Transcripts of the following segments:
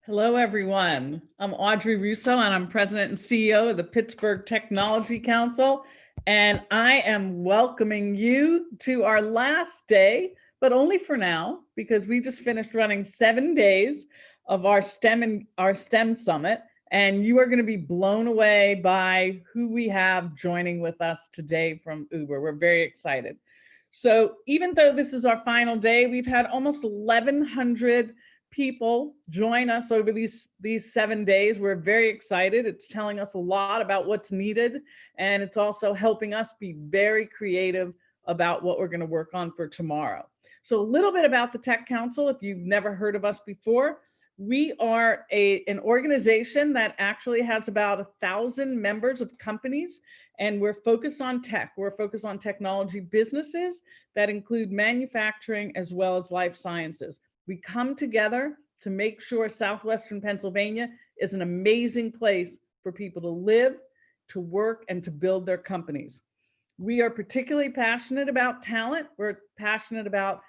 Hello, everyone. I'm Audrey Russo, and I'm President and CEO of the Pittsburgh Technology Council. And I am welcoming you to our last day, but only for now, because we just finished running 7 days of our STEM Summit. And you are going to be blown away by who we have joining with us today from Uber. We're very excited. So even though this is our final day, we've had almost 1,100 people join us over these 7 days. We're very excited. It's telling us a lot about what's needed, and it's also helping us be very creative about what we're going to work on for tomorrow. So a little bit about the Tech Council, if you've never heard of us before. We are an organization that actually has about 1,000 members of companies, and we're focused on tech. We're focused on technology businesses that include manufacturing as well as life sciences. We come together to make sure Southwestern Pennsylvania is an amazing place for people to live, to work, and to build their companies. We are particularly passionate about talent. We're passionate about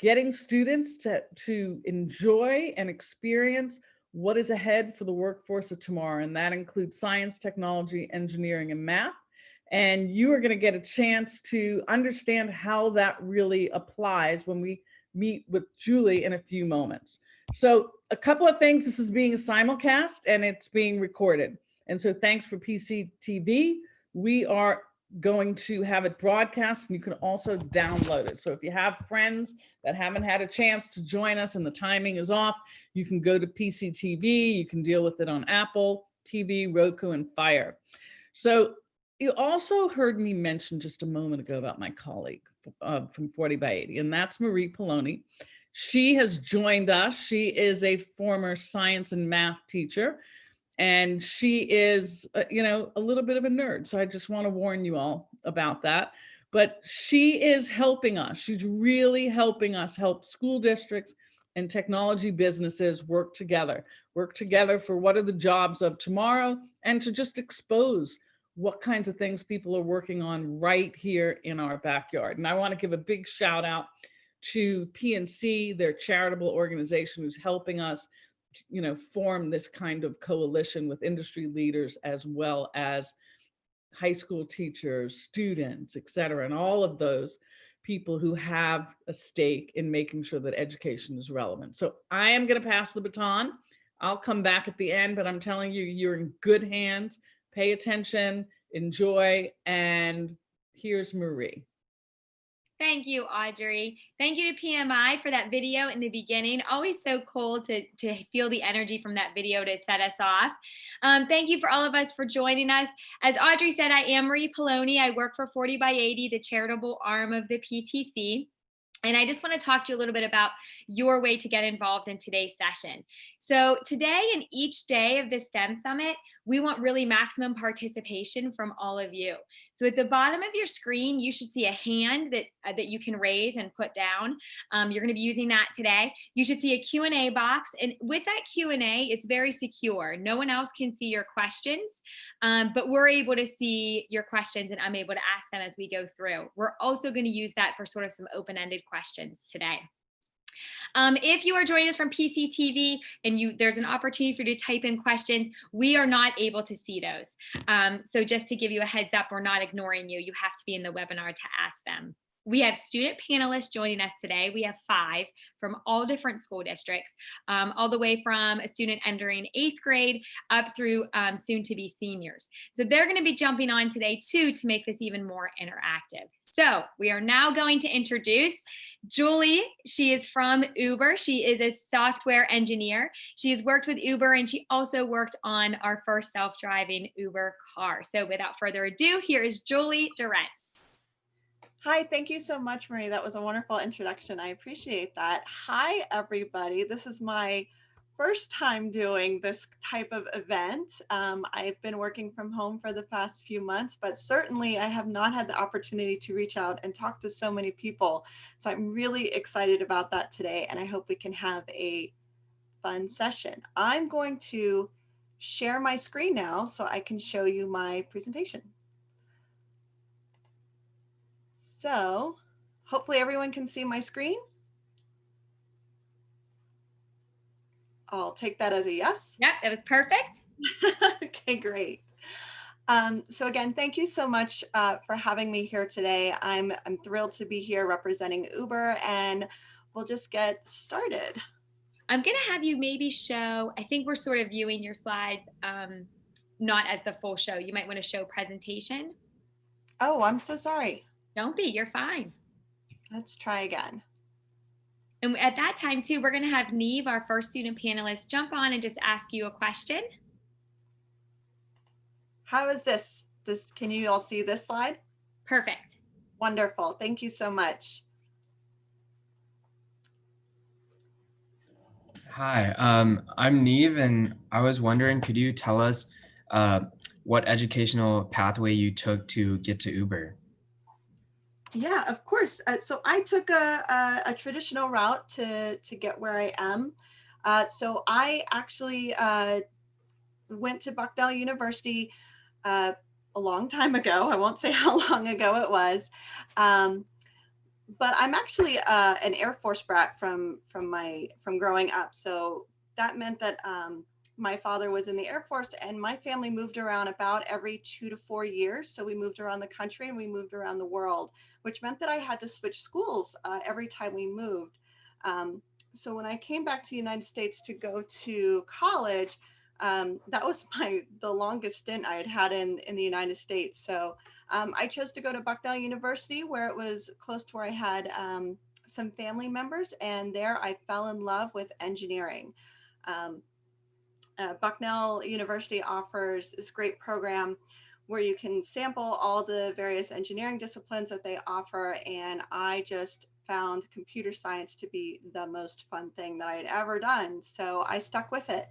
getting students to enjoy and experience what is ahead for the workforce of tomorrow. And that includes science, technology, engineering, and math. And you are going to get a chance to understand how that really applies when we meet with Julie in a few moments. So a couple of things, this is being simulcast and it's being recorded. And so thanks for PCTV. We are going to have it broadcast, and you can also download it. So if you have friends that haven't had a chance to join us and the timing is off, you can go to PCTV, you can deal with it on Apple TV, Roku, and Fire. So you also heard me mention just a moment ago about my colleague from 40 by 80, and that's Marie Poloni. She has joined us. She is a former science and math teacher, and she is, a little bit of a nerd. So I just want to warn you all about that. But she is helping us. She's really helping us help school districts and technology businesses work together for what are the jobs of tomorrow, and to just expose what kinds of things people are working on right here in our backyard. And I want to give a big shout out to PNC, their charitable organization who's helping us, form this kind of coalition with industry leaders as well as high school teachers, students, et cetera, and all of those people who have a stake in making sure that education is relevant. So I am going to pass the baton. I'll come back at the end, but I'm telling you, you're in good hands. Pay attention, enjoy, and here's Marie. Thank you, Audrey. Thank you to PMI for that video in the beginning. Always so cool to feel the energy from that video to set us off. Thank you for all of us for joining us. As Audrey said, I am Marie Poloni. I work for 40 by 80, the charitable arm of the PTC. And I just want to talk to you a little bit about your way to get involved in today's session. So today and each day of the STEM Summit, we want really maximum participation from all of you. So at the bottom of your screen, you should see a hand that you can raise and put down. You're going to be using that today. You should see a Q&A box. And with that Q&A, it's very secure. No one else can see your questions, but we're able to see your questions and I'm able to ask them as we go through. We're also going to use that for sort of some open-ended questions today. If you are joining us from PCTV and there's an opportunity for you to type in questions, we are not able to see those. So just to give you a heads up, we're not ignoring you. You have to be in the webinar to ask them. We have student panelists joining us today. We have 5 from all different school districts, all the way from a student entering 8th grade up through soon to be seniors. So they're going to be jumping on today too to make this even more interactive. So we are now going to introduce Julie. She is from Uber. She is a software engineer. She has worked with Uber and she also worked on our first self-driving Uber car. So without further ado, here is Julie Derence. Hi, thank you so much, Marie. That was a wonderful introduction. I appreciate that. Hi, everybody. This is my first time doing this type of event. I've been working from home for the past few months, but certainly I have not had the opportunity to reach out and talk to so many people. So I'm really excited about that today, and I hope we can have a fun session. I'm going to share my screen now so I can show you my presentation. So hopefully everyone can see my screen. I'll take that as a yes. Yep, that was perfect. Okay, great. So again, thank you so much for having me here today. I'm thrilled to be here representing Uber, and we'll just get started. I'm going to have you maybe show, I think we're sort of viewing your slides not as the full show. You might want to show presentation. Oh, I'm so sorry. Don't be, you're fine. Let's try again. And at that time too, we're going to have Neve, our first student panelist, jump on and just ask you a question. How is this? Can you all see this slide? Perfect. Wonderful. Thank you so much. Hi, I'm Neve, and I was wondering, could you tell us what educational pathway you took to get to Uber? Yeah, of course. So I took a traditional route to get where I am. So I actually went to Bucknell University a long time ago. I won't say how long ago it was. But I'm actually an Air Force brat from growing up. So that meant that my father was in the Air Force, and my family moved around about every 2 to 4 years. So we moved around the country and we moved around the world, which meant that I had to switch schools every time we moved. So when I came back to the United States to go to college, that was the longest stint I had in the United States. So I chose to go to Bucknell University, where it was close to where I had some family members, and there I fell in love with engineering. Bucknell University offers this great program where you can sample all the various engineering disciplines that they offer, and I just found computer science to be the most fun thing that I had ever done. So I stuck with it.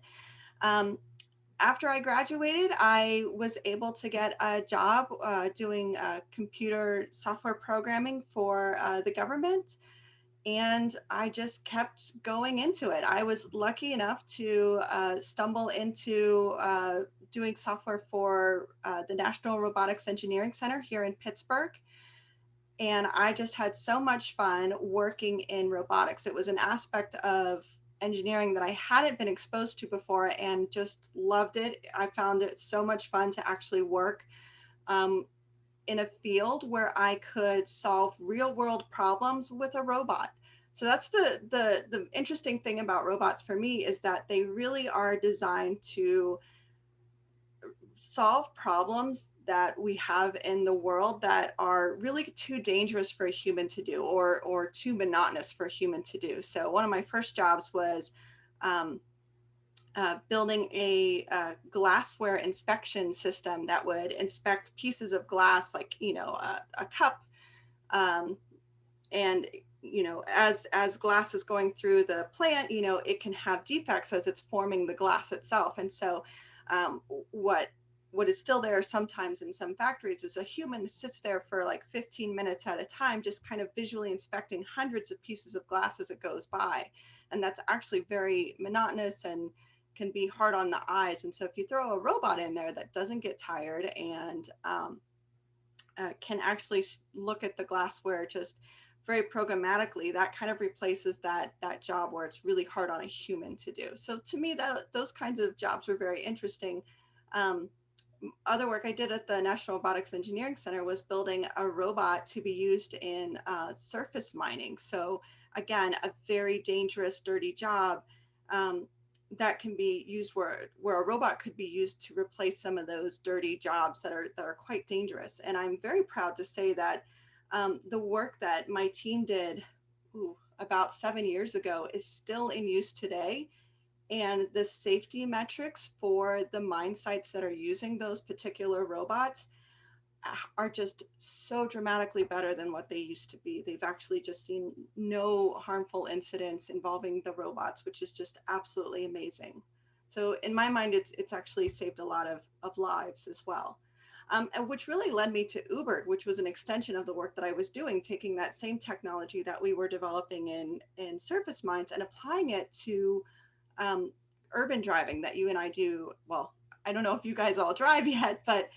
After I graduated, I was able to get a job doing computer software programming for the government. And I just kept going into it. I was lucky enough to stumble into doing software for the National Robotics Engineering Center here in Pittsburgh. And I just had so much fun working in robotics. It was an aspect of engineering that I hadn't been exposed to before and just loved it. I found it so much fun to actually work in a field where I could solve real world problems with a robot. So that's the interesting thing about robots for me, is that they really are designed to solve problems that we have in the world that are really too dangerous for a human to do, or too monotonous for a human to do. So one of my first jobs was building a glassware inspection system that would inspect pieces of glass, like, a cup. And, as glass is going through the plant, it can have defects as it's forming the glass itself. And so what is still there sometimes in some factories is a human sits there for like 15 minutes at a time, just kind of visually inspecting hundreds of pieces of glass as it goes by. And that's actually very monotonous and can be hard on the eyes. And so if you throw a robot in there that doesn't get tired and can actually look at the glassware just very programmatically, that kind of replaces that job where it's really hard on a human to do. So to me, those kinds of jobs were very interesting. other work I did at the National Robotics Engineering Center was building a robot to be used in surface mining. So again, a very dangerous, dirty job that can be used where a robot could be used to replace some of those dirty jobs that are quite dangerous. And I'm very proud to say that the work that my team did about 7 years ago is still in use today. And the safety metrics for the mine sites that are using those particular robots are just so dramatically better than what they used to be. They've actually just seen no harmful incidents involving the robots, which is just absolutely amazing. So in my mind, it's actually saved a lot of lives as well. And which really led me to Uber, which was an extension of the work that I was doing, taking that same technology that we were developing in surface mines and applying it to urban driving that you and I do. Well, I don't know if you guys all drive yet, but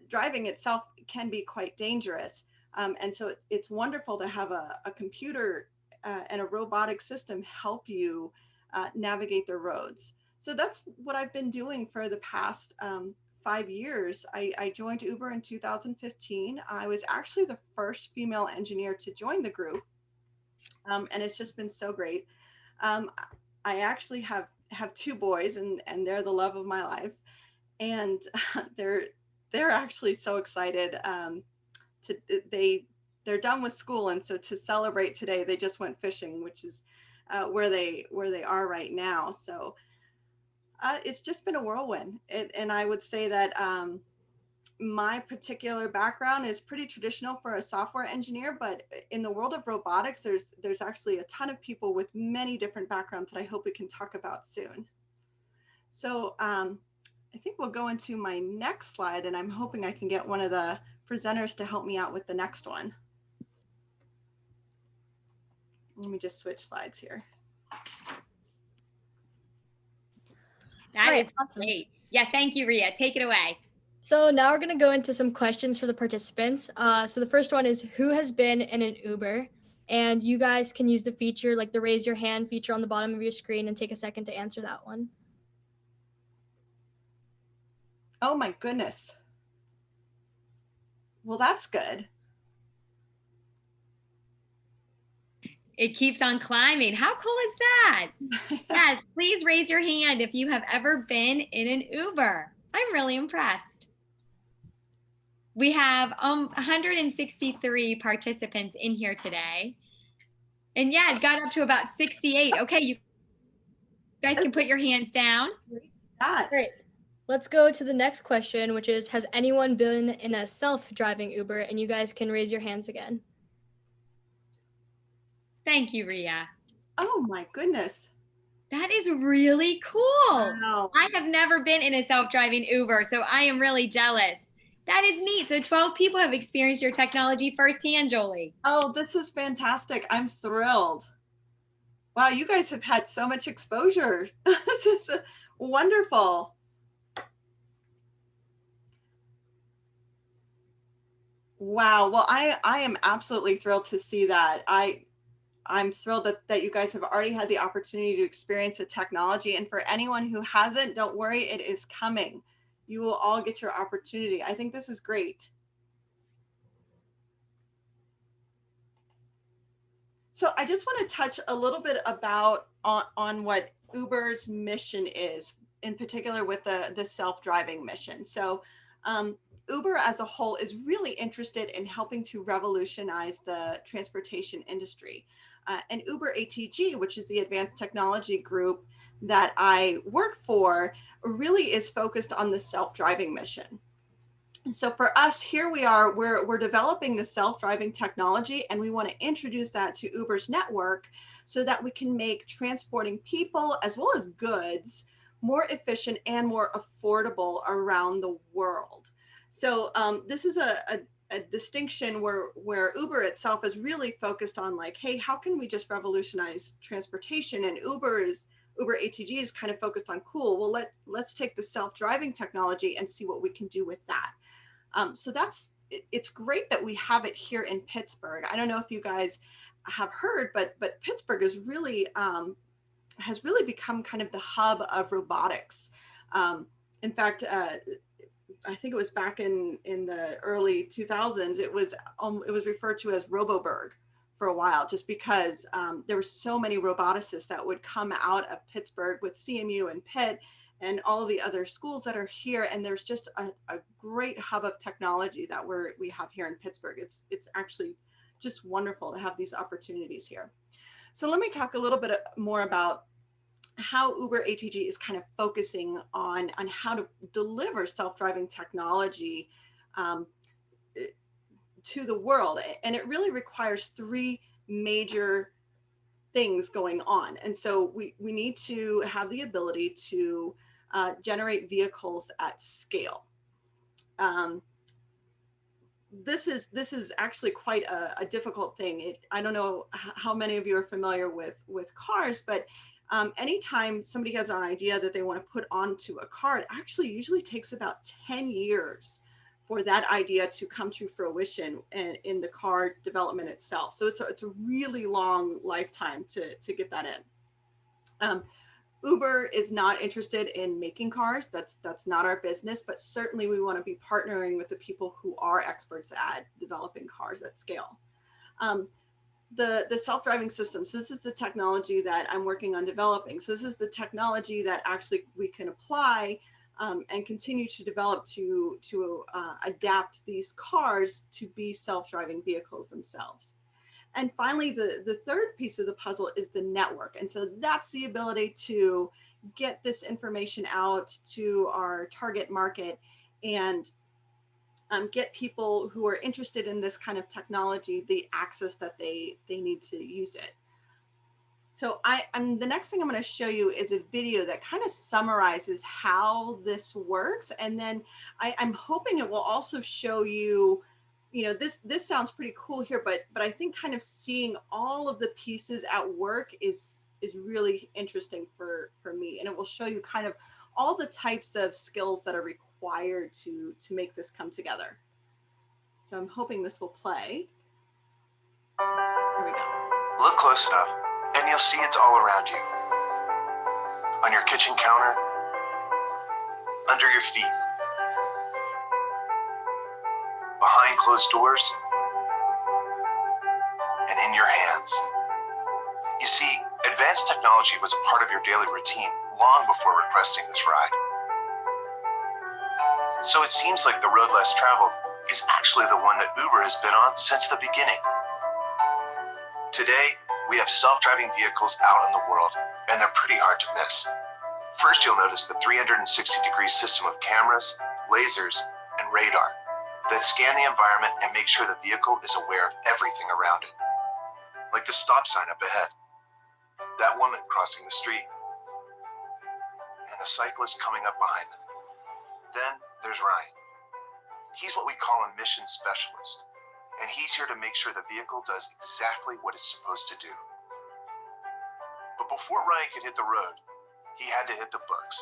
driving itself can be quite dangerous. And so it's wonderful to have a computer and a robotic system help you navigate the roads. So that's what I've been doing for the past 5 years. I joined Uber in 2015. I was actually the first female engineer to join the group. And it's just been so great. I actually have 2 boys and they're the love of my life. And they're actually so excited. They're done with school. And so to celebrate today, they just went fishing, which is where they are right now. So it's just been a whirlwind. And I would say that my particular background is pretty traditional for a software engineer, but in the world of robotics, there's actually a ton of people with many different backgrounds that I hope we can talk about soon. So I think we'll go into my next slide, and I'm hoping I can get one of the presenters to help me out with the next one. Let me just switch slides here. That is awesome. Great. Yeah, thank you, Ria. Take it away. So now we're going to go into some questions for the participants. So the first one is, who has been in an Uber? And you guys can use the feature, like the raise your hand feature on the bottom of your screen, and take a second to answer that one. Oh my goodness. Well, that's good. It keeps on climbing. How cool is that? Yes, please raise your hand if you have ever been in an Uber. I'm really impressed. We have 163 participants in here today. And yeah, it got up to about 68. Okay, you guys can put your hands down. Yes. Great. Let's go to the next question, which is, has anyone been in a self-driving Uber? And you guys can raise your hands again. Thank you, Ria. Oh my goodness. That is really cool. Wow. I have never been in a self-driving Uber, so I am really jealous. That is neat. So 12 people have experienced your technology firsthand, Jolie. Oh, this is fantastic. I'm thrilled. Wow, you guys have had so much exposure. This is wonderful. Wow. Well, I am absolutely thrilled to see that. I'm thrilled that you guys have already had the opportunity to experience the technology. And for anyone who hasn't, don't worry, it is coming. You will all get your opportunity. I think this is great. So I just want to touch a little bit about on what Uber's mission is, in particular with the self-driving mission. So Uber as a whole is really interested in helping to revolutionize the transportation industry. And Uber ATG, which is the advanced technology group that I work for, really is focused on the self-driving mission. And so for us, here we are, we're developing the self-driving technology, and we want to introduce that to Uber's network so that we can make transporting people as well as goods more efficient and more affordable around the world. So this is a distinction where Uber itself is really focused on like, hey, how can we just revolutionize transportation? And Uber ATG is kind of focused on, cool, well, let's take the self-driving technology and see what we can do with that. So it's great that we have it here in Pittsburgh. I don't know if you guys have heard, but Pittsburgh is really, has really become kind of the hub of robotics. In fact, I think it was back in the early 2000s, it was referred to as Roboberg for a while, just because there were so many roboticists that would come out of Pittsburgh with CMU and Pitt and all of the other schools that are here. And there's just a great hub of technology that we have here in Pittsburgh. It's actually just wonderful to have these opportunities here. So let me talk a little bit more about how Uber ATG is kind of focusing on how to deliver self-driving technology to the world. And it really requires three major things going on. And so we need to have the ability to generate vehicles at scale. This is actually quite a difficult thing. I don't know how many of you are familiar with cars, but anytime somebody has an idea that they want to put onto a car, it actually usually takes about 10 years for that idea to come to fruition in the car development itself. So it's a really long lifetime to get that in. Uber is not interested in making cars. That's not our business, but certainly we want to be partnering with the people who are experts at developing cars at scale. The self-driving system. So this is the technology that I'm working on developing. So this is the technology that actually we can apply and continue to develop to adapt these cars to be self-driving vehicles themselves. And finally, the third piece of the puzzle is the network. And so that's the ability to get this information out to our target market and get people who are interested in this kind of technology the access that they need to use it. So the next thing I'm going to show you is a video that kind of summarizes how this works. And then I'm hoping it will also show you, this sounds pretty cool here, but I think kind of seeing all of the pieces at work is really interesting for me. And it will show you kind of all the types of skills that are required to make this come together. So I'm hoping this will play. Here we go. Look close enough and you'll see it's all around you. On your kitchen counter, under your feet, behind closed doors, and in your hands. You see, advanced technology was a part of your daily routine long before requesting this ride. So it seems like the road less traveled is actually the one that Uber has been on since the beginning. Today, we have self-driving vehicles out in the world, and they're pretty hard to miss. First, you'll notice the 360-degree system of cameras, lasers, and radar that scan the environment and make sure the vehicle is aware of everything around it. Like the stop sign up ahead, that woman crossing the street, and the cyclist coming up behind them. Then there's Ryan. He's what we call a mission specialist, and he's here to make sure the vehicle does exactly what it's supposed to do. But before Ryan could hit the road, he had to hit the books.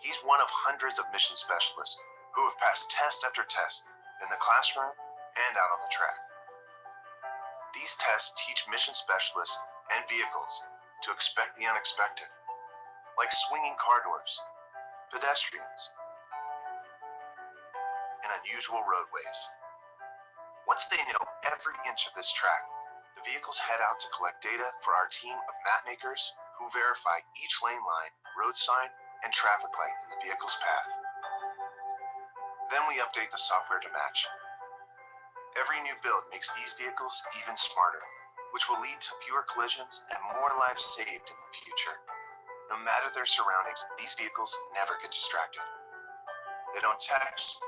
He's one of hundreds of mission specialists who have passed test after test in the classroom and out on the track. These tests teach mission specialists and vehicles to expect the unexpected, like swinging car doors, pedestrians, and unusual roadways. Once they know every inch of this track, the vehicles head out to collect data for our team of map makers who verify each lane line, road sign, and traffic light in the vehicle's path. Then we update the software to match. Every new build makes these vehicles even smarter, which will lead to fewer collisions and more lives saved in the future. No matter their surroundings, these vehicles never get distracted. They don't text,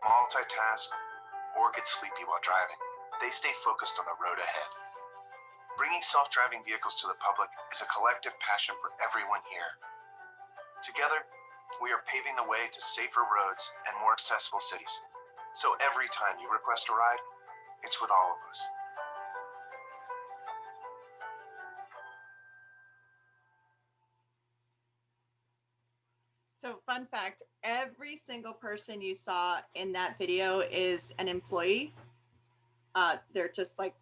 multitask, or get sleepy while driving. They stay focused on the road ahead. Bringing self-driving vehicles to the public is a collective passion for everyone here. Together, we are paving the way to safer roads and more accessible cities. So every time you request a ride, it's with all of us. So fun fact, every single person you saw in that video is an employee. They're just like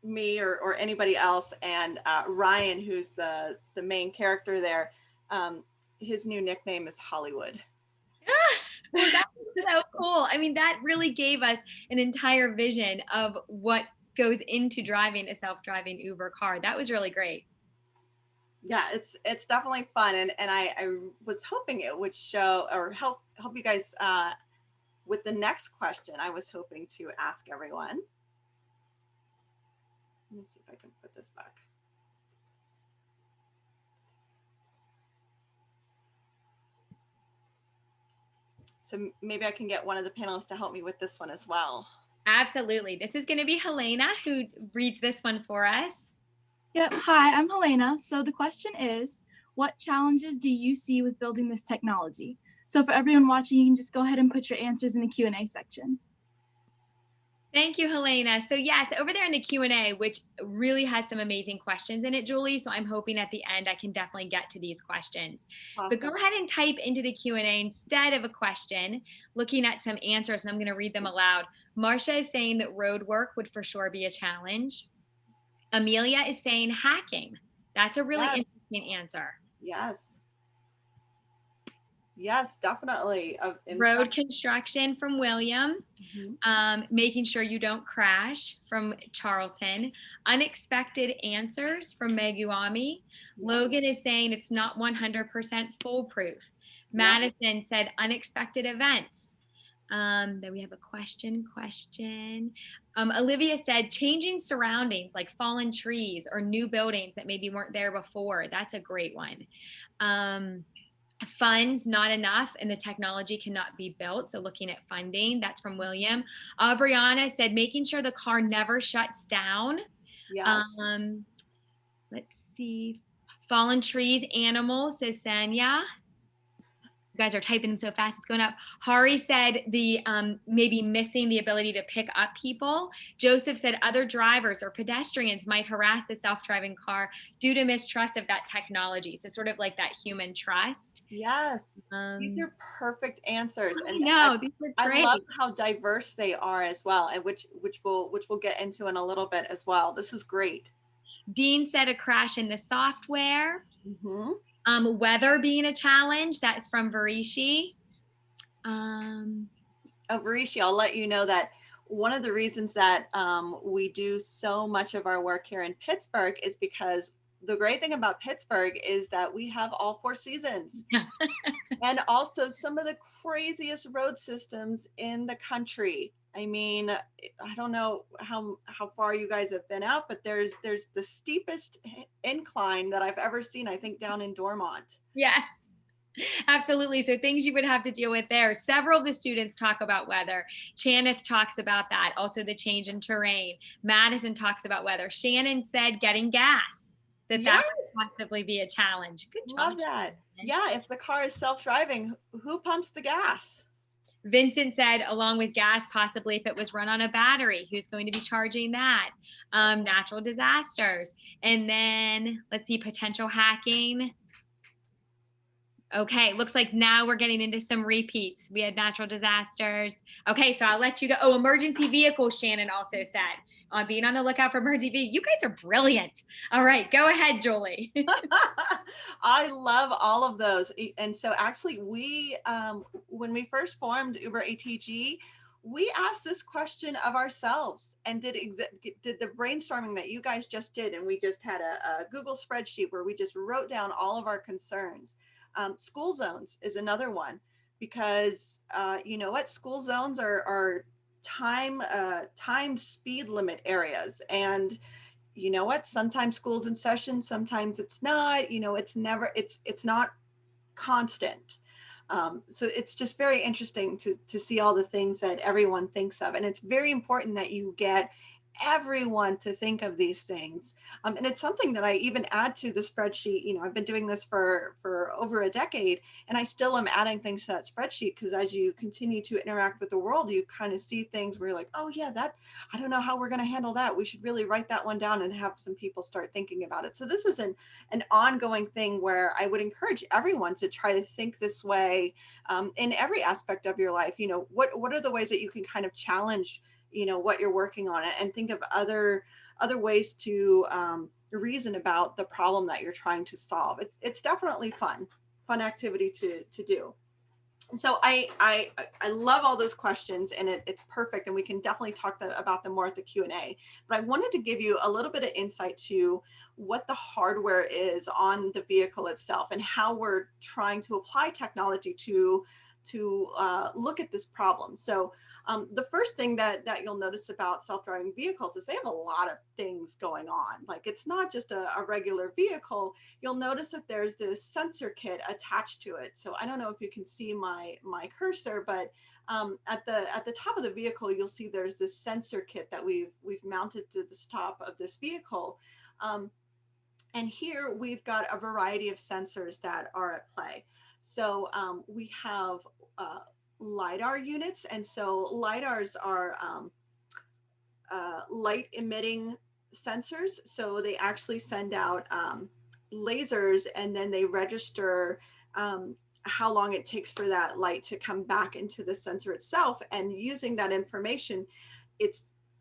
me or anybody else. And Ryan, who's the main character there, his new nickname is Hollywood. Well, that was so cool. I mean, that really gave us an entire vision of what goes into driving a self-driving Uber car. That was really great. Yeah, it's definitely fun, and I was hoping it would show or help you guys with the next question. I was hoping to ask everyone. Let me see if I can put this back. So maybe I can get one of the panelists to help me with this one as well. Absolutely. This is going to be Helena who reads this one for us. Yep. Hi, I'm Helena. So the question is, what challenges do you see with building this technology? So for everyone watching, you can just go ahead and put your answers in the Q&A section. Thank you, Helena. So yes, over there in the Q&A, which really has some amazing questions in it, Julie. So I'm hoping at the end I can definitely get to these questions. Awesome. But go ahead and type into the Q&A instead of a question, looking at some answers, and I'm going to read them aloud. Marcia is saying that road work would for sure be a challenge. Amelia is saying hacking. That's a really interesting answer. Yes. Yes, definitely. Road construction from William. Making sure you don't crash from Charlton. Unexpected answers from Meguami. Logan is saying it's not 100% foolproof. Madison said unexpected events. Then we have a question. Olivia said changing surroundings like fallen trees or new buildings that maybe weren't there before. That's a great one. Funds not enough and the technology cannot be built. So looking at funding, that's from William. Brianna said making sure the car never shuts down. Yes. Let's see. Fallen trees, animals, says Sanya. You guys are typing them so fast, it's going up. Hari said the maybe missing the ability to pick up people. Joseph said other drivers or pedestrians might harass a self-driving car due to mistrust of that technology. So sort of like that human trust. Yes. These are perfect answers. And no, these are great. I love how diverse they are as well, and which we'll get into in a little bit as well. This is great. Dean said a crash in the software. Weather being a challenge, that's from Varishi. Varishi, I'll let you know that one of the reasons that we do so much of our work here in Pittsburgh is because the great thing about Pittsburgh is that we have all 4 seasons and also some of the craziest road systems in the country. I mean, I don't know how far you guys have been out, but there's the steepest incline that I've ever seen, I think, down in Dormont. Yeah, absolutely. So things you would have to deal with there. Several of the students talk about weather. Chaneth talks about that. Also the change in terrain. Madison talks about weather. Shannon said getting gas, that would possibly be a challenge. Good job. Love that. Yeah, if the car is self-driving, who pumps the gas? Vincent said, along with gas, possibly if it was run on a battery, who's going to be charging that? Natural disasters. And then let's see, potential hacking. Okay, looks like now we're getting into some repeats. We had natural disasters. Okay, so I'll let you go. Oh, emergency vehicles, Shannon also said. Being on the lookout for emergency vehicles. You guys are brilliant. All right, go ahead, Julie. I love all of those. And so actually we, when we first formed Uber ATG, we asked this question of ourselves and did the brainstorming that you guys just did. And we just had a Google spreadsheet where we just wrote down all of our concerns. School zones is another one because you know what, school zones are time speed limit areas, and you know what, sometimes school's in session, sometimes it's not, you know, it's not constant. So it's just very interesting to see all the things that everyone thinks of, and it's very important that you get everyone to think of these things. And it's something that I even add to the spreadsheet. You know, I've been doing this for over a decade, and I still am adding things to that spreadsheet because as you continue to interact with the world, you kind of see things where you're like, oh yeah, that, I don't know how we're going to handle that. We should really write that one down and have some people start thinking about it. So this is an ongoing thing where I would encourage everyone to try to think this way in every aspect of your life. You know, what are the ways that you can kind of challenge, you know, what you're working on, and think of other ways to reason about the problem that you're trying to solve. It's definitely fun activity to do. So I love all those questions, and it's perfect, and we can definitely talk about them more at the Q&A. But I wanted to give you a little bit of insight to what the hardware is on the vehicle itself and how we're trying to apply technology to look at this problem. So the first thing that you'll notice about self-driving vehicles is they have a lot of things going on. Like, it's not just a regular vehicle. You'll notice that there's this sensor kit attached to it. So I don't know if you can see my cursor, but at the top of the vehicle, you'll see there's this sensor kit that we've mounted to the top of this vehicle. And here we've got a variety of sensors that are at play. So we have LiDAR units. And so LiDARs are light emitting sensors. So they actually send out lasers, and then they register how long it takes for that light to come back into the sensor itself. And using that information,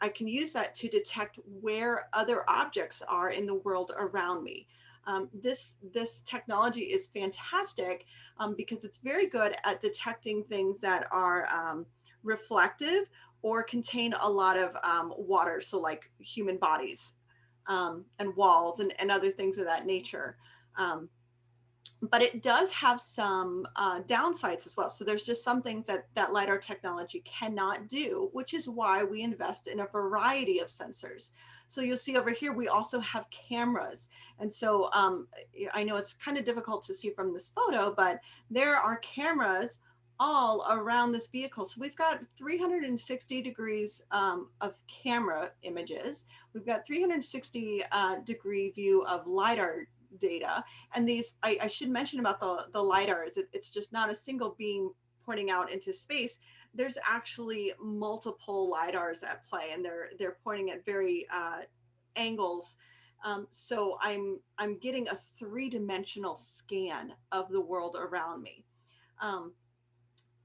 I can use that to detect where other objects are in the world around me. This technology is fantastic because it's very good at detecting things that are reflective or contain a lot of water, so like human bodies and walls and other things of that nature. But it does have some downsides as well. So there's just some things that LiDAR technology cannot do, which is why we invest in a variety of sensors. So you'll see over here, we also have cameras. And so I know it's kind of difficult to see from this photo, but there are cameras all around this vehicle. So we've got 360 degrees of camera images. We've got 360 degree view of LiDAR data. And these, I should mention about the LiDARs, it's just not a single beam pointing out into space. There's actually multiple LiDARs at play, and they're pointing at very angles. So I'm getting a three-dimensional scan of the world around me.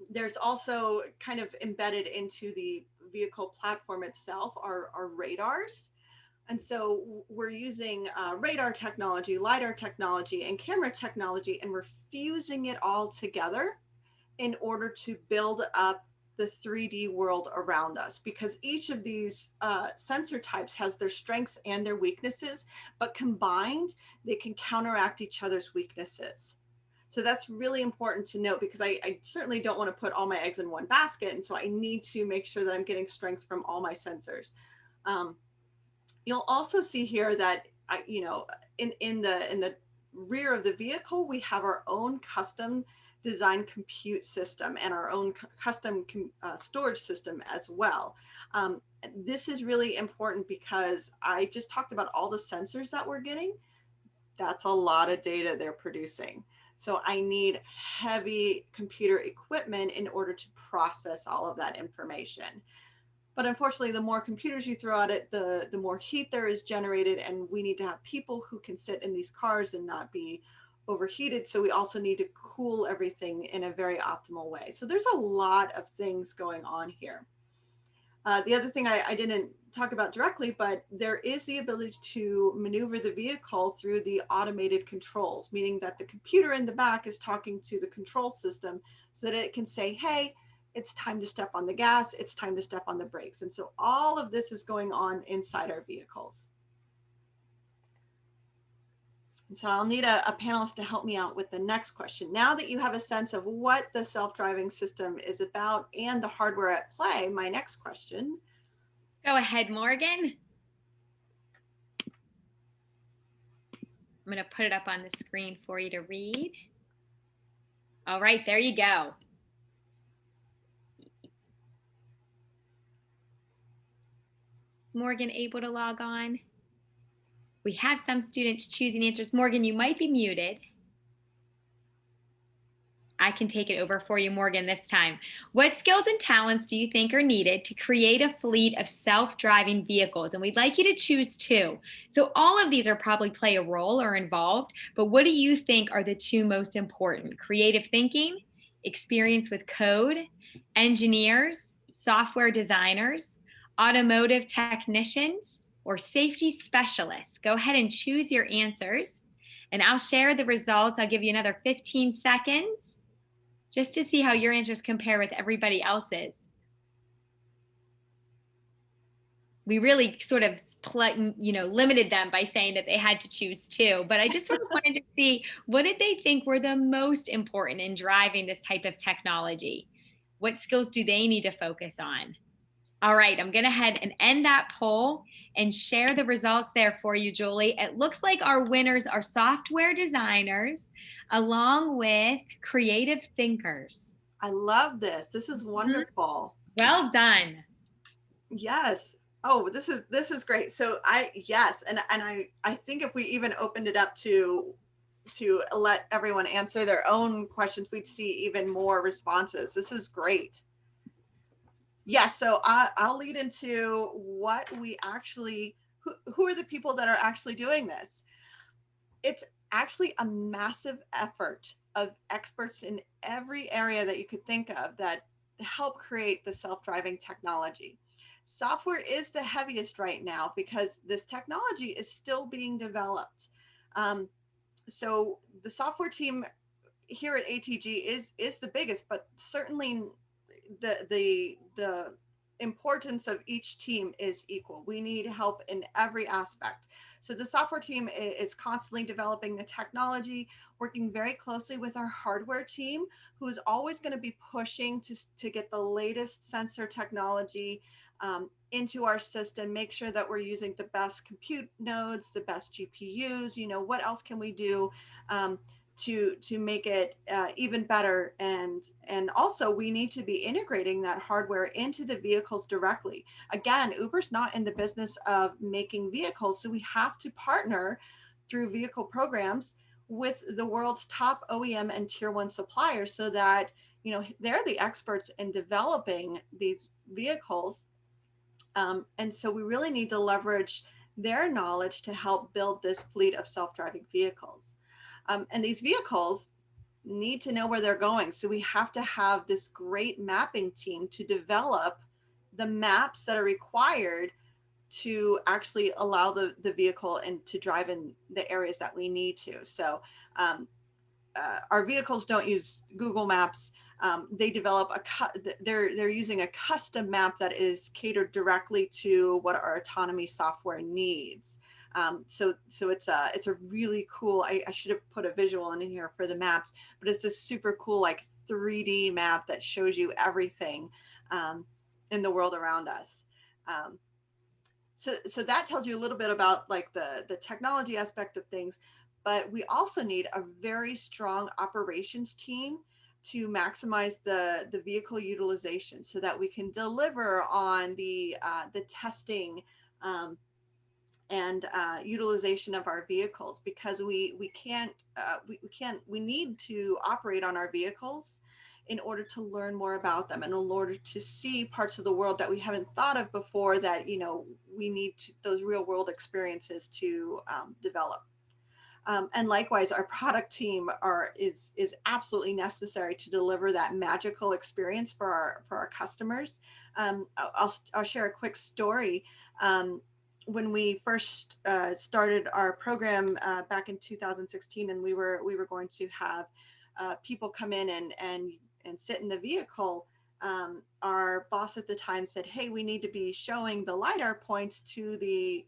There's also kind of embedded into the vehicle platform itself are radars. And so we're using radar technology, LiDAR technology, and camera technology, and we're fusing it all together in order to build up the 3D world around us, because each of these sensor types has their strengths and their weaknesses, but combined, they can counteract each other's weaknesses. So that's really important to note, because I certainly don't want to put all my eggs in one basket. And so I need to make sure that I'm getting strengths from all my sensors. You'll also see here that, in the rear of the vehicle, we have our own custom design compute system and our own custom storage system as well. This is really important because I just talked about all the sensors that we're getting. That's a lot of data they're producing. So I need heavy computer equipment in order to process all of that information. But unfortunately, the more computers you throw at it, the more heat there is generated, and we need to have people who can sit in these cars and not be overheated. So we also need to cool everything in a very optimal way. So there's a lot of things going on here. The other thing I didn't talk about directly, but there is the ability to maneuver the vehicle through the automated controls, meaning that the computer in the back is talking to the control system so that it can say, hey, it's time to step on the gas, it's time to step on the brakes. And so all of this is going on inside our vehicles. And so I'll need a panelist to help me out with the next question. Now that you have a sense of what the self-driving system is about and the hardware at play, my next question. Go ahead, Morgan. I'm going to put it up on the screen for you to read. All right, there you go. Morgan able to log on? We have some students choosing answers. Morgan, you might be muted. I can take it over for you, Morgan, this time. What skills and talents do you think are needed to create a fleet of self-driving vehicles? And we'd like you to choose two. So all of these are probably play a role or involved, but what do you think are the two most important? Creative thinking, experience with code, engineers, software designers, automotive technicians, or safety specialists? Go ahead and choose your answers, and I'll share the results. I'll give you another 15 seconds just to see how your answers compare with everybody else's. We really sort of limited them by saying that they had to choose two, but I just sort of wanted to see, what did they think were the most important in driving this type of technology? What skills do they need to focus on? All right, I'm gonna head and end that poll and share the results there for you, Julie. It looks like our winners are software designers along with creative thinkers. I love this. This is wonderful. Well done. Yes. Oh, this is great. So yes, and I think if we even opened it up to let everyone answer their own questions, we'd see even more responses. This is great. Yes, so I'll lead into what we actually, who are the people that are actually doing this? It's actually a massive effort of experts in every area that you could think of that help create the self-driving technology. Software is the heaviest right now because this technology is still being developed. So the software team here at ATG is the biggest, but certainly the importance of each team is equal. We need help in every aspect. So the software team is constantly developing the technology, working very closely with our hardware team, who is always going to be pushing to get the latest sensor technology into our system, make sure that we're using the best compute nodes, the best GPUs, what else can we do to make it even better. And also we need to be integrating that hardware into the vehicles directly. Again, Uber's not in the business of making vehicles, so we have to partner through vehicle programs with the world's top OEM and tier 1 suppliers so that they're the experts in developing these vehicles. And so we really need to leverage their knowledge to help build this fleet of self-driving vehicles. And these vehicles need to know where they're going. So we have to have this great mapping team to develop the maps that are required to actually allow the vehicle and to drive in the areas that we need to. So our vehicles don't use Google Maps. They develop they're using a custom map that is catered directly to what our autonomy software needs. So it's a really cool, I should have put a visual in here for the maps, but it's a super cool like 3D map that shows you everything in the world around us. So that tells you a little bit about like the technology aspect of things, but we also need a very strong operations team to maximize the vehicle utilization so that we can deliver on the testing and utilization of our vehicles, because we need to operate on our vehicles in order to learn more about them and in order to see parts of the world that we haven't thought of before, that we need those real world experiences to develop. And likewise, our product team is absolutely necessary to deliver that magical experience for our customers. I'll share a quick story. When we first started our program back in 2016, and we were going to have people come in and sit in the vehicle, our boss at the time said, "Hey, we need to be showing the LiDAR points to the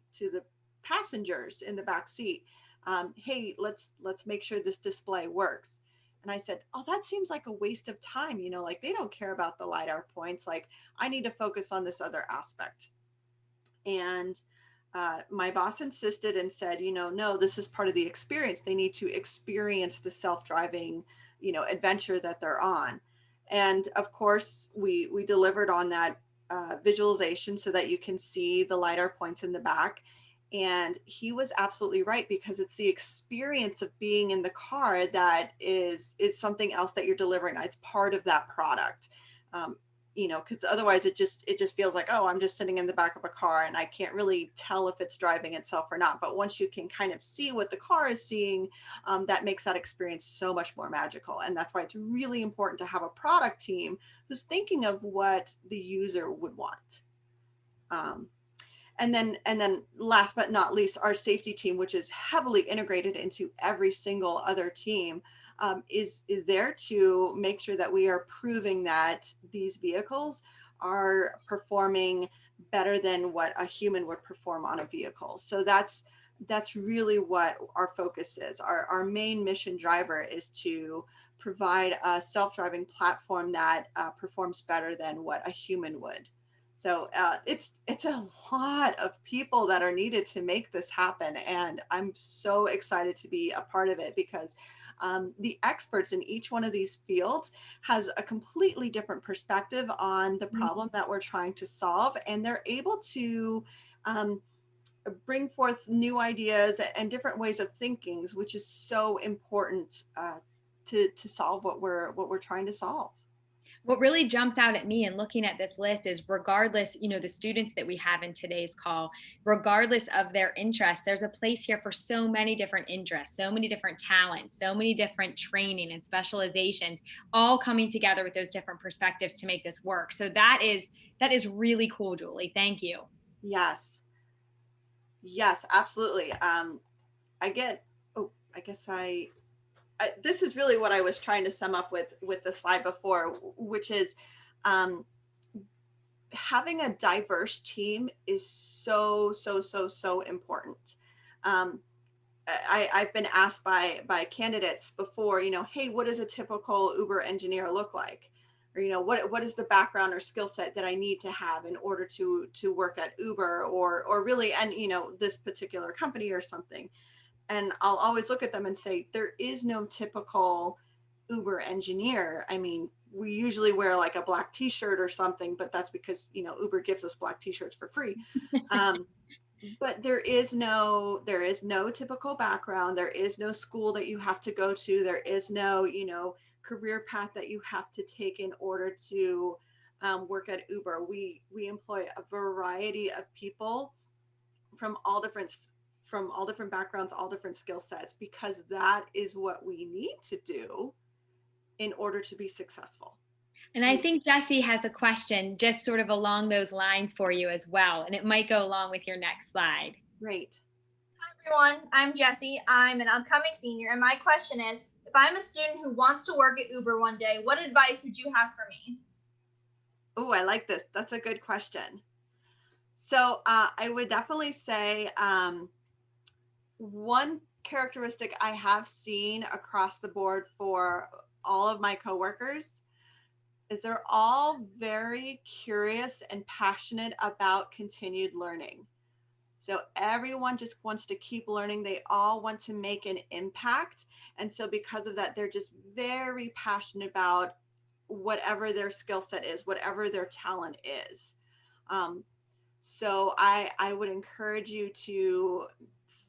passengers in the back seat. Hey, let's make sure this display works." And I said, "Oh, that seems like a waste of time. Like they don't care about the LiDAR points. Like I need to focus on this other aspect." And my boss insisted and said, "No, this is part of the experience. They need to experience the self-driving, adventure that they're on." And of course, we delivered on that visualization so that you can see the LiDAR points in the back. And he was absolutely right, because it's the experience of being in the car that is something else that you're delivering. It's part of that product. Because otherwise it just feels like, oh, I'm just sitting in the back of a car and I can't really tell if it's driving itself or not. But once you can kind of see what the car is seeing, that makes that experience so much more magical. And that's why it's really important to have a product team who's thinking of what the user would want. And then last but not least, our safety team, which is heavily integrated into every single other team. is there to make sure that we are proving that these vehicles are performing better than what a human would perform on a vehicle. So that's really what our focus is. Our main mission driver is to provide a self-driving platform that performs better than what a human would. So it's a lot of people that are needed to make this happen. And I'm so excited to be a part of it because the experts in each one of these fields has a completely different perspective on the problem that we're trying to solve. And they're able to bring forth new ideas and different ways of thinking, which is so important to solve what we're trying to solve. What really jumps out at me in looking at this list is regardless, the students that we have in today's call, regardless of their interests, there's a place here for so many different interests, so many different talents, so many different training and specializations, all coming together with those different perspectives to make this work. So that is really cool, Julie. Thank you. Yes, absolutely. This is really what I was trying to sum up with the slide before, which is having a diverse team is so important. I've been asked by candidates before, hey, what does a typical Uber engineer look like? Or, what is the background or skill set that I need to have in order to work at Uber or really, and, this particular company or something. And I'll always look at them and say, there is no typical Uber engineer. I mean, we usually wear like a black t-shirt or something, but that's because, Uber gives us black t-shirts for free. But there is no typical background. There is no school that you have to go to. There is no, career path that you have to take in order to work at Uber. We employ a variety of people from all different backgrounds, all different skill sets, because that is what we need to do in order to be successful. And I think Jesse has a question just sort of along those lines for you as well. And it might go along with your next slide. Great. Hi, everyone. I'm Jesse. I'm an upcoming senior. And my question is, if I'm a student who wants to work at Uber one day, what advice would you have for me? Oh, I like this. That's a good question. So I would definitely say one characteristic I have seen across the board for all of my coworkers is they're all very curious and passionate about continued learning. So everyone just wants to keep learning. They all want to make an impact. And so because of that, they're just very passionate about whatever their skill set is, whatever their talent is. So I would encourage you to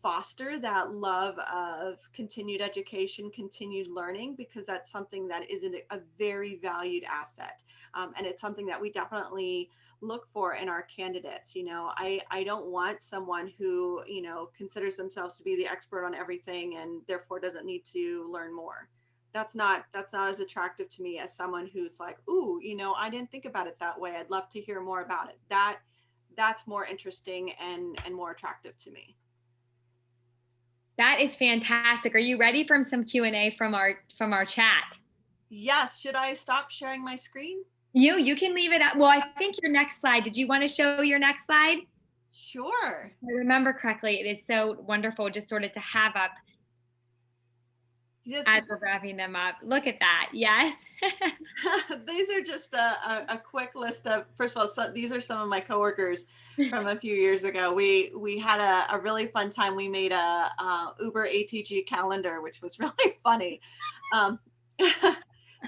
foster that love of continued education, continued learning, because that's something that is a very valued asset. And it's something that we definitely look for in our candidates. I don't want someone who, considers themselves to be the expert on everything and therefore doesn't need to learn more. That's not as attractive to me as someone who's like, ooh, I didn't think about it that way. I'd love to hear more about it. That's more interesting and more attractive to me. That is fantastic. Are you ready for some Q&A from our chat? Yes. Should I stop sharing my screen? You can leave it up. Well, I think your next slide. Did you want to show your next slide? Sure. If I remember correctly, it is so wonderful just sort of to have up as we're wrapping them up. Look at that. Yes. These are just a quick list of, first of all, these are some of my coworkers from a few years ago. We had a really fun time. We made a Uber ATG calendar, which was really funny.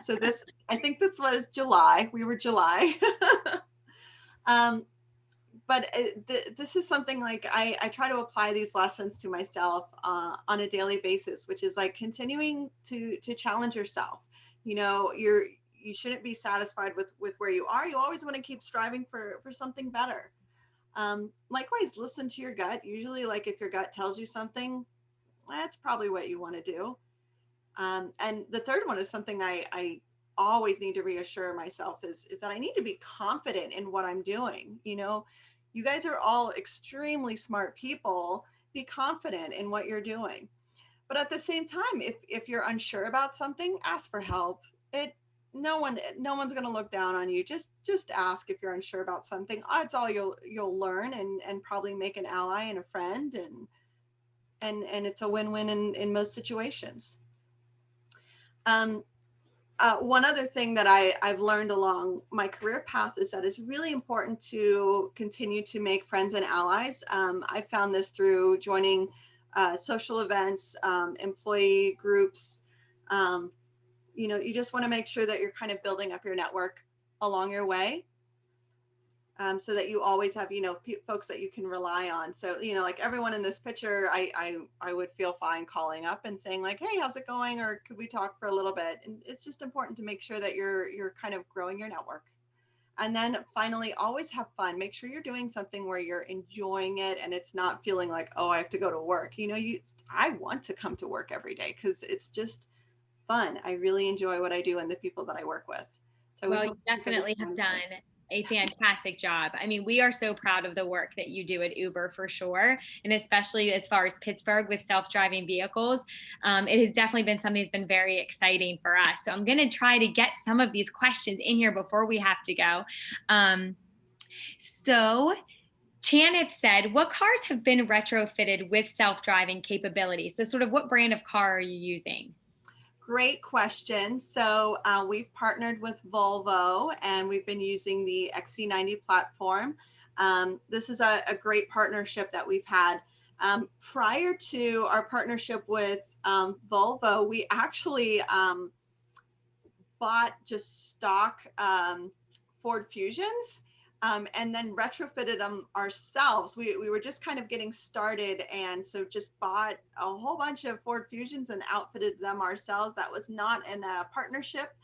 So I think this was July. We were July. But this is something like I try to apply these lessons to myself on a daily basis, which is like continuing to challenge yourself. You shouldn't be satisfied with where you are. You always want to keep striving for something better. Likewise, listen to your gut. Usually, like if your gut tells you something, that's probably what you want to do. And the third one is something I always need to reassure myself is that I need to be confident in what I'm doing. You guys are all extremely smart people. Be confident in what you're doing. But at the same time, if you're unsure about something, ask for help. No one's going to look down on you. Just ask if you're unsure about something. Odds all you'll learn and probably make an ally and a friend, and it's a win-win in most situations. One other thing that I've learned along my career path is that it's really important to continue to make friends and allies. I found this through joining social events, employee groups. You just want to make sure that you're kind of building up your network along your way, so that you always have, folks that you can rely on. So, like everyone in this picture, I would feel fine calling up and saying like, hey, how's it going? Or could we talk for a little bit? And it's just important to make sure that you're kind of growing your network. And then finally, always have fun. Make sure you're doing something where you're enjoying it and it's not feeling like, oh, I have to go to work. I want to come to work every day because it's just fun. I really enjoy what I do and the people that I work with. So well, you definitely have done a fantastic job. I mean, we are so proud of the work that you do at Uber for sure. And especially as far as Pittsburgh with self-driving vehicles, it has definitely been something that's been very exciting for us. So I'm going to try to get some of these questions in here before we have to go. So Chaneth said, what cars have been retrofitted with self-driving capabilities? So sort of what brand of car are you using? Great question. So we've partnered with Volvo and we've been using the XC90 platform. This is a great partnership that we've had. Prior to our partnership with Volvo, we actually bought just stock Ford Fusions and then retrofitted them ourselves. We were just kind of getting started, and so just bought a whole bunch of Ford Fusions and outfitted them ourselves. That was not in a partnership.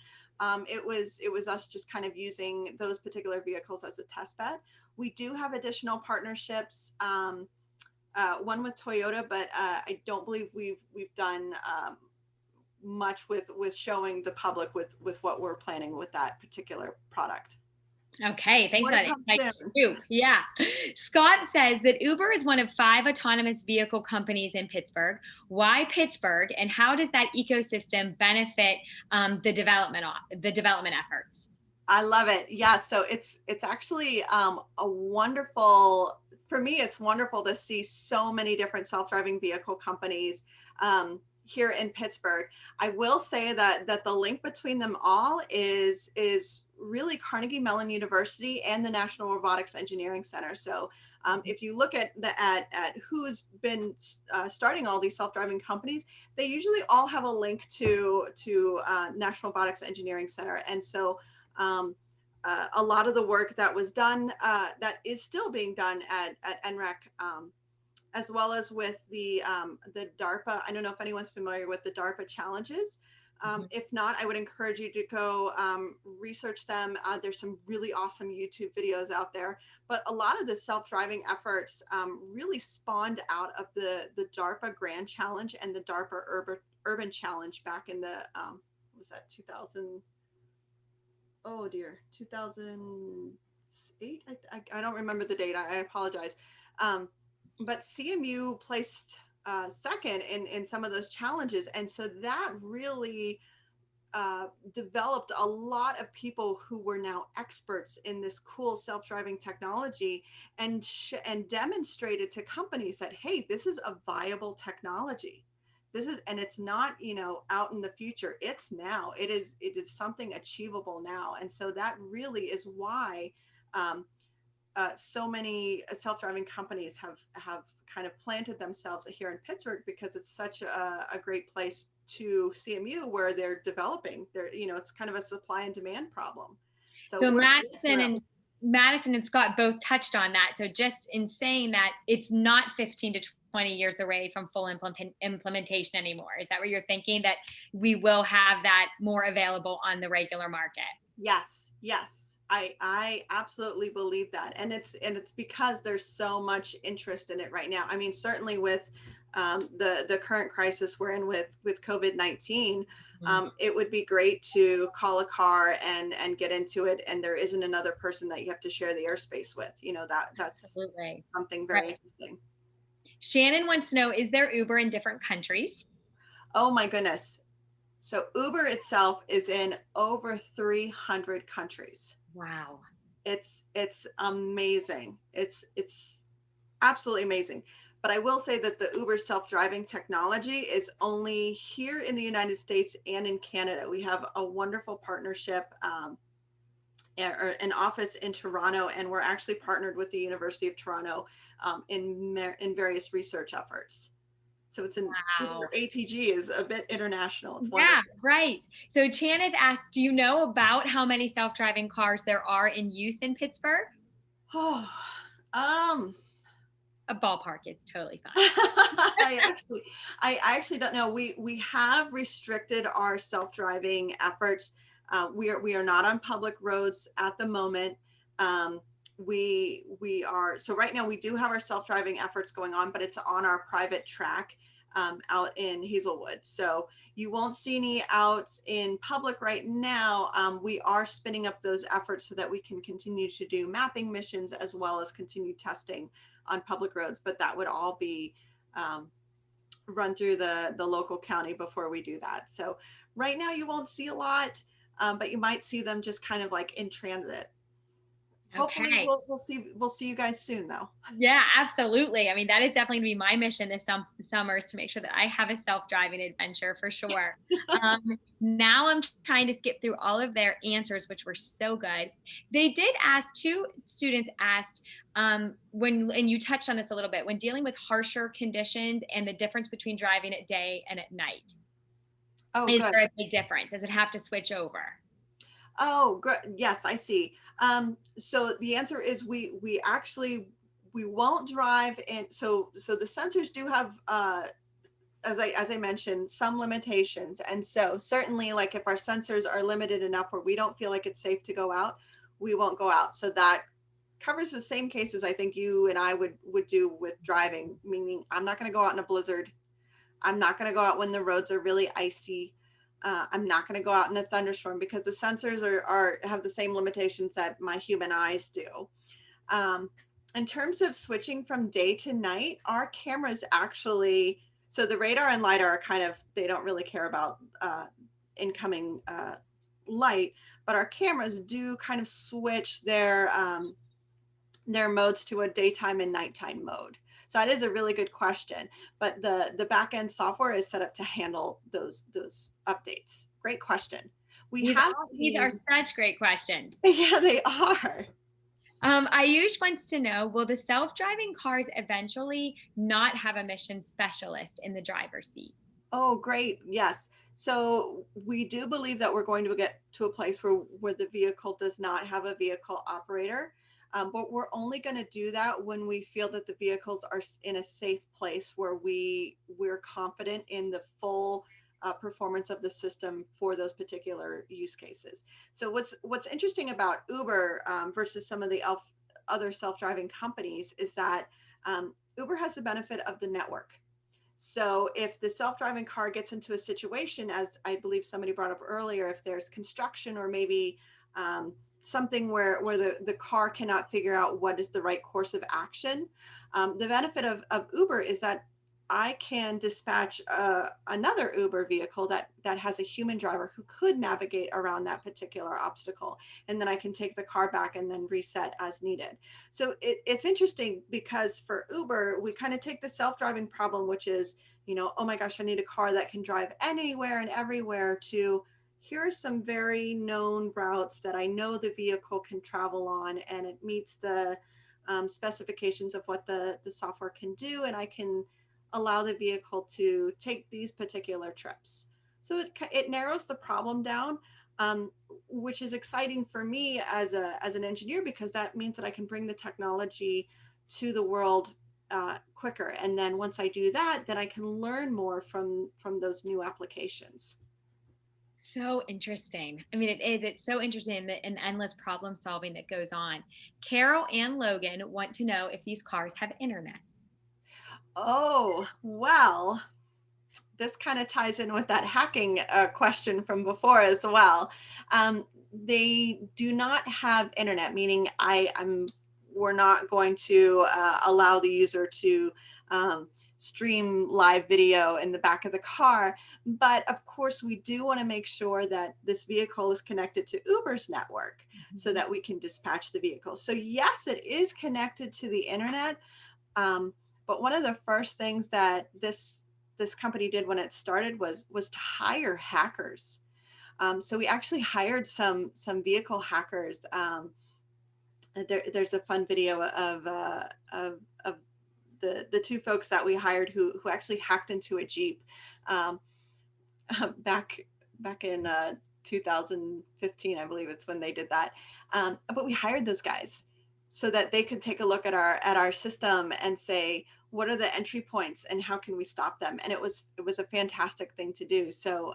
It was us just kind of using those particular vehicles as a test bed. We do have additional partnerships, one with Toyota, but I don't believe we've done much with showing the public with what we're planning with that particular product. Okay, thanks for that. Yeah. Scott says that Uber is one of 5 autonomous vehicle companies in Pittsburgh. Why Pittsburgh, and how does that ecosystem benefit the development efforts? I love it. Yeah, so it's actually a wonderful, for me, it's wonderful to see so many different self-driving vehicle companies here in Pittsburgh. I will say that the link between them all is really Carnegie Mellon University and the National Robotics Engineering Center. So if you look at who's been starting all these self-driving companies, they usually all have a link to National Robotics Engineering Center. And so a lot of the work that was done, that is still being done at NREC, as well as with the DARPA. I don't know if anyone's familiar with the DARPA challenges. If not, I would encourage you to go research them. There's some really awesome YouTube videos out there. But a lot of the self-driving efforts really spawned out of the DARPA Grand Challenge and the DARPA Urban Challenge back in the, what was that, 2000? Oh dear, 2008? I don't remember the date. I apologize. But CMU placed second in some of those challenges. And so that really developed a lot of people who were now experts in this cool self-driving technology and demonstrated to companies that, hey, this is a viable technology. And it's not, out in the future, it's now, it is something achievable now. And so that really is why so many self-driving companies have kind of planted themselves here in Pittsburgh, because it's such a great place to CMU where they're developing. It's kind of a supply and demand problem. So Madison and Scott both touched on that. So just in saying that, it's not 15 to 20 years away from full implementation anymore. Is that what you're thinking, that we will have that more available on the regular market? Yes. I absolutely believe that. And it's because there's so much interest in it right now. I mean, certainly with the current crisis we're in with COVID-19, it would be great to call a car and get into it, and there isn't another person that you have to share the airspace with. That's Absolutely something very interesting. Shannon wants to know, is there Uber in different countries? Oh my goodness. So Uber itself is in over 300 countries. Wow. It's amazing. It's absolutely amazing. But I will say that the Uber self-driving technology is only here in the United States and in Canada. We have a wonderful partnership, or an office in Toronto, and we're actually partnered with the University of Toronto in various research efforts. So it's an Wow. ATG is a bit international. It's Yeah, wonderful. right. So Tanith asked, do you know about how many self-driving cars there are in use in Pittsburgh? Oh, A ballpark is totally fine. I actually don't know. We have restricted our self-driving efforts. We are not on public roads at the moment. We are, so right now we do have our self-driving efforts going on, but it's on our private track out in Hazelwood. So you won't see any out in public right now. We are spinning up those efforts so that we can continue to do mapping missions as well as continue testing on public roads, but that would all be run through the local county before we do that. So right now you won't see a lot, but you might see them just kind of like in transit. Hopefully Okay. we'll see you guys soon though. Yeah, absolutely. I mean, that is definitely gonna be my mission this summer, is to make sure that I have a self-driving adventure for sure. Now I'm trying to skip through all of their answers, which were so good. They did ask, two students asked, when, and you touched on this a little bit, when dealing with harsher conditions and the difference between driving at day and at night. Oh, Is good. there a big difference? Does it have to switch over? Oh, good. Yes, I see. So the answer is we actually we won't drive in. So the sensors do have, as I mentioned, some limitations, and so certainly, like if our sensors are limited enough where we don't feel like it's safe to go out, we won't go out. So that covers the same cases I think you and I would do with driving. Meaning, I'm not going to go out in a blizzard. I'm not going to go out when the roads are really icy. I'm not going to go out in a thunderstorm because the sensors have the same limitations that my human eyes do. In terms of switching from day to night, our cameras actually, so the radar and LiDAR are kind of, they don't really care about incoming light, but our cameras do kind of switch their modes to a daytime and nighttime mode. So that is a really good question, but the back end software is set up to handle those updates. Great question. These are such great questions. Yeah, they are. Ayush wants to know, will the self-driving cars eventually not have a mission specialist in the driver's seat? Oh, great. Yes. So we do believe that we're going to get to a place where the vehicle does not have a vehicle operator. But we're only going to do that when we feel that the vehicles are in a safe place where we're confident in the full performance of the system for those particular use cases. So what's interesting about Uber versus some of the other self-driving companies is that Uber has the benefit of the network. So if the self-driving car gets into a situation, as I believe somebody brought up earlier, if there's construction or maybe something where the car cannot figure out what is the right course of action. The benefit of Uber is that I can dispatch another Uber vehicle that has a human driver who could navigate around that particular obstacle. And then I can take the car back and then reset as needed. So it's interesting because for Uber, we kind of take the self-driving problem, which is, oh my gosh, I need a car that can drive anywhere and everywhere, to here are some very known routes that I know the vehicle can travel on, and it meets the specifications of what the software can do, and I can allow the vehicle to take these particular trips. So it narrows the problem down, which is exciting for me as an engineer, because that means that I can bring the technology to the world quicker. And then once I do that, then I can learn more from those new applications. So interesting. I mean, it's so interesting, that an endless problem solving that goes on. Carol and Logan want to know if these cars have internet. Oh, well, this kind of ties in with that hacking question from before as well. They do not have internet, meaning we're not going to allow the user to stream live video in the back of the car. But of course, we do want to make sure that this vehicle is connected to Uber's network so that we can dispatch the vehicle. So yes, it is connected to the internet. But one of the first things that this company did when it started was to hire hackers. So we actually hired some vehicle hackers. There's a fun video of the two folks that we hired who actually hacked into a Jeep back in 2015, I believe it's when they did that. But we hired those guys so that they could take a look at our system and say, what are the entry points and how can we stop them? And it was a fantastic thing to do. So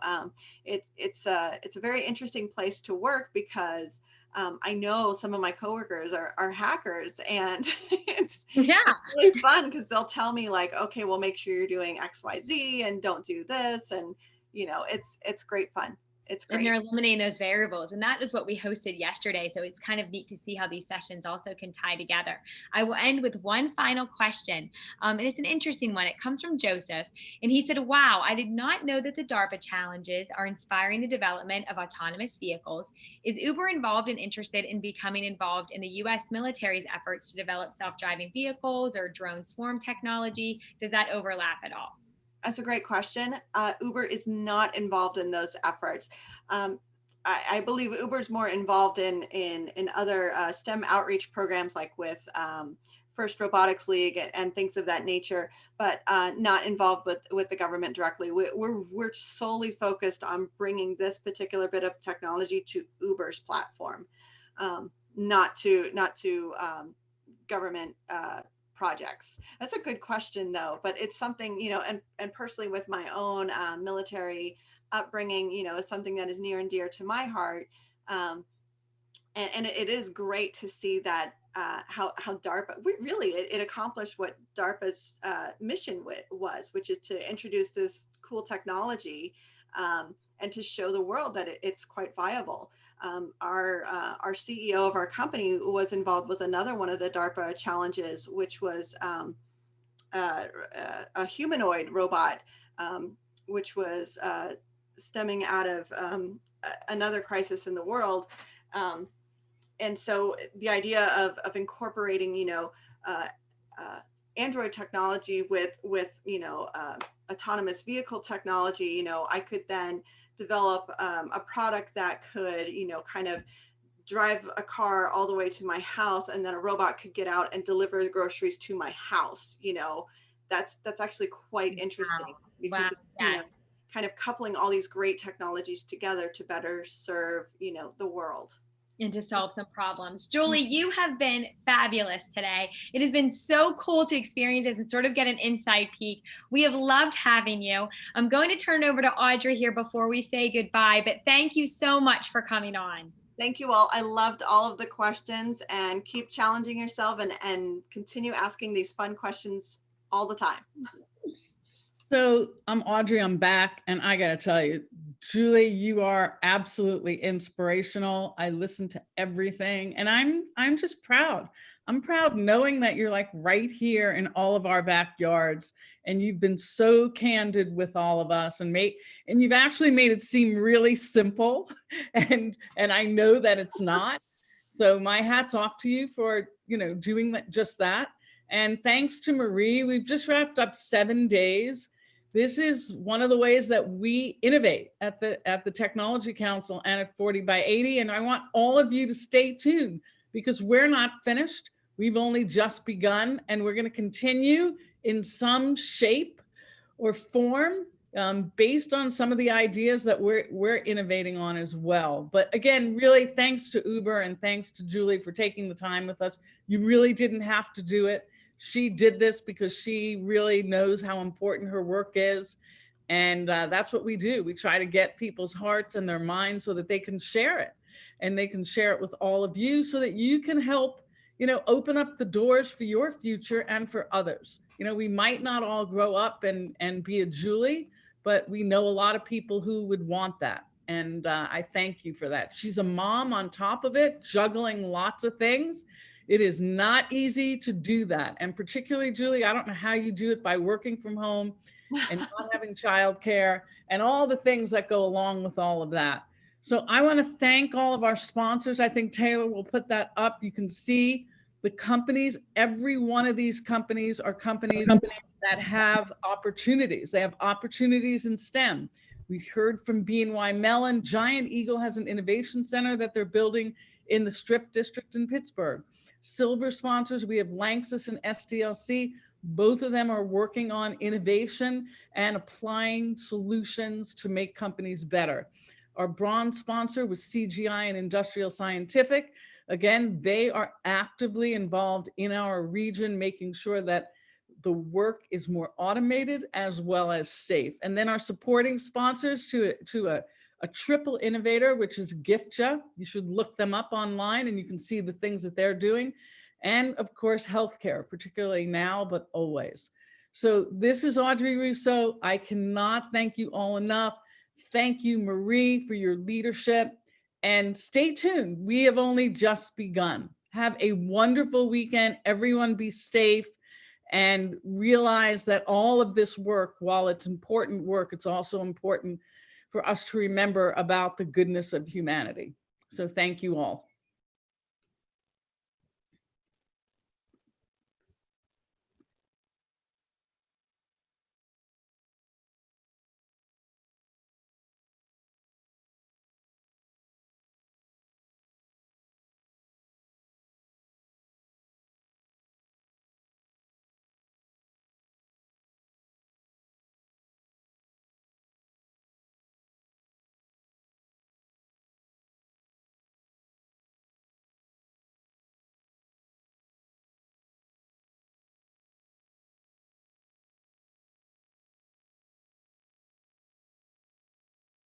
it's a very interesting place to work because I know some of my coworkers are hackers, and it's really fun because they'll tell me like, okay, well, make sure you're doing XYZ and don't do this. And, you know, it's great fun. It's great. And they're eliminating those variables. And that is what we hosted yesterday. So it's kind of neat to see how these sessions also can tie together. I will end with one final question. And it's an interesting one. It comes from Joseph. And he said, wow, I did not know that the DARPA challenges are inspiring the development of autonomous vehicles. Is Uber involved and interested in becoming involved in the US military's efforts to develop self-driving vehicles or drone swarm technology? Does that overlap at all? That's a great question. Uber is not involved in those efforts. I believe Uber is more involved in other STEM outreach programs, like with First Robotics League and things of that nature, but not involved with the government directly. We're solely focused on bringing this particular bit of technology to Uber's platform, not to government projects. That's a good question though, but it's something, you know, and personally with my own military upbringing, you know, is something that is near and dear to my heart. And it is great to see that how DARPA, it accomplished what DARPA's mission was, which is to introduce this cool technology and to show the world that it's quite viable. Our CEO of our company was involved with another one of the DARPA challenges, which was a humanoid robot, which was stemming out of another crisis in the world. And so the idea of incorporating, you know, Android technology with you know, autonomous vehicle technology, you know, I could then develop a product that could, you know, kind of drive a car all the way to my house, and then a robot could get out and deliver the groceries to my house. You know, that's actually quite interesting because you know, kind of coupling all these great technologies together to better serve, you know, the world. And to solve some problems. Julie, you have been fabulous today. It has been so cool to experience this and sort of get an inside peek. We have loved having you. I'm going to turn it over to Audrey here before we say goodbye, but thank you so much for coming on. Thank you all. I loved all of the questions, and keep challenging yourself and continue asking these fun questions all the time. So I'm Audrey, I'm back, and I gotta tell you, Julie, you are absolutely inspirational. I listen to everything, and I'm just proud. I'm proud knowing that you're like right here in all of our backyards, and you've been so candid with all of us, and you've actually made it seem really simple, and I know that it's not. So my hat's off to you for, you know, doing that, just that. And thanks to Marie, we've just wrapped up 7 days. This is one of the ways that we innovate at the Technology Council and at 40 by 80. And I want all of you to stay tuned, because we're not finished. We've only just begun, and we're going to continue in some shape or form based on some of the ideas that we're innovating on as well. But again, really thanks to Uber and thanks to Julie for taking the time with us. You really didn't have to do it. She did this because she really knows how important her work is. And that's what we do. We try to get people's hearts and their minds so that they can share it, and they can share it with all of you so that you can help, you know, open up the doors for your future and for others. You know, we might not all grow up and be a Julie, but we know a lot of people who would want that. And I thank you for that. She's a mom on top of it, juggling lots of things. It is not easy to do that. And particularly, Julie, I don't know how you do it by working from home and not having childcare and all the things that go along with all of that. So I want to thank all of our sponsors. I think Taylor will put that up. You can see the companies. Every one of these companies are companies that have opportunities. They have opportunities in STEM. We heard from BNY Mellon. Giant Eagle has an innovation center that they're building in the Strip District in Pittsburgh. Silver sponsors, we have Lanxess and SDLC. Both of them are working on innovation and applying solutions to make companies better. Our bronze sponsor was CGI and Industrial Scientific. Again, they are actively involved in our region, making sure that the work is more automated as well as safe. And then our supporting sponsors to a triple innovator, which is GIFTJA. You should look them up online and you can see the things that they're doing. And of course, healthcare, particularly now, but always. So this is Audrey Russo. I cannot thank you all enough. Thank you, Marie, for your leadership. And stay tuned. We have only just begun. Have a wonderful weekend. Everyone be safe and realize that all of this work, while it's important work, it's also important for us to remember about the goodness of humanity. So thank you all.